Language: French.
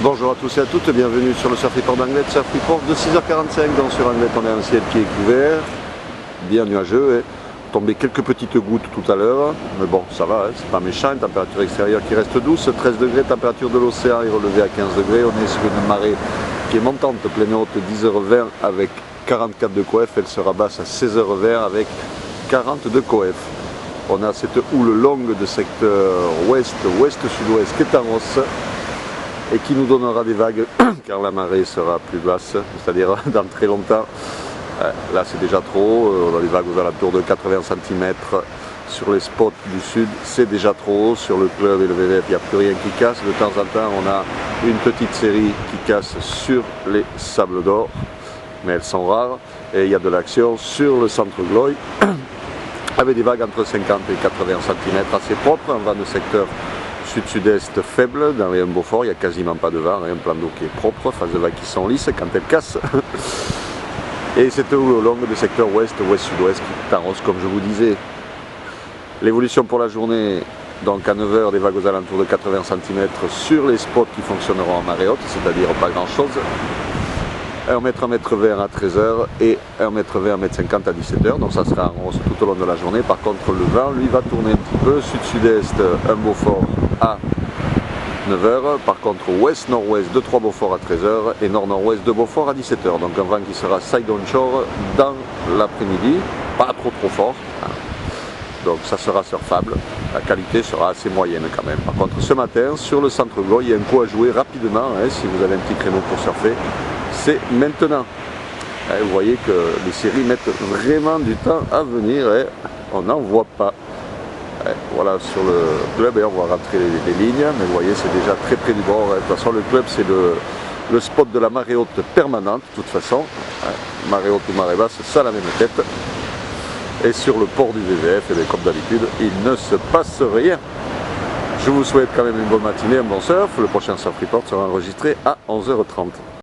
Bonjour à tous et à toutes, bienvenue sur le Surf Report d'Anglet, Surf Report de 6h45, donc sur Anglet on est un ciel qui est couvert, bien nuageux, tombé quelques petites gouttes tout à l'heure, mais bon ça va, c'est pas méchant, une température extérieure qui reste douce, 13 degrés, température de l'océan est relevée à 15 degrés, on est sur une marée qui est montante, pleine haute 10h20 avec 44 de coef, elle sera basse à 16h20 avec 40 de coef. On a cette houle longue de secteur ouest, ouest-sud-ouest qui est en hausse et qui nous donnera des vagues car la marée sera plus basse, c'est-à-dire dans très longtemps. Là c'est déjà trop, on a des vagues aux alentours de 80 cm sur les spots du sud, c'est déjà trop haut. Sur le club et le VVF, il n'y a plus rien qui casse. De temps en temps on a une petite série qui casse sur les sables d'or, mais elles sont rares, et il y a de l'action sur le centre Gloy avec des vagues entre 50 et 80 cm assez propres, un vent de secteur sud-sud-est faible, dans les Beaufort, il n'y a quasiment pas de vent, un plan d'eau qui est propre, phase de vagues qui sont lisses quand elles cassent. Et cette houle longue de secteur ouest, ouest-sud-ouest qui est en hausse comme je vous disais. L'évolution pour la journée, donc à 9h, des vagues aux alentours de 80 cm sur les spots qui fonctionneront en marée haute, c'est-à-dire pas grand-chose. 1 m, 1 m 20 à 13h et 1 m 20, 1 m 50 à 17h, donc ça sera en hausse tout au long de la journée. Par contre le vent lui va tourner un petit peu, sud-sud-est, un Beaufort à 9h, par contre ouest-nord-ouest, 2-3 Beaufort à 13h et nord-nord-ouest, 2 Beaufort à 17h, donc un vent qui sera side onshore dans l'après-midi, pas trop fort, donc ça sera surfable, la qualité sera assez moyenne quand même. Par contre ce matin, sur le centre Gloy, il y a un coup à jouer rapidement, si vous avez un petit créneau pour surfer, c'est maintenant. Vous voyez que les séries mettent vraiment du temps à venir et on n'en voit pas. Voilà, sur le club, et on va rentrer les lignes, mais vous voyez c'est déjà très près du bord. De toute façon le club c'est le spot de la marée haute permanente, de toute façon. Marée haute ou marée basse, ça a la même tête. Et sur le port du VVF, et comme d'habitude, il ne se passe rien. Je vous souhaite quand même une bonne matinée, un bon surf. Le prochain Surf Report sera enregistré à 11h30.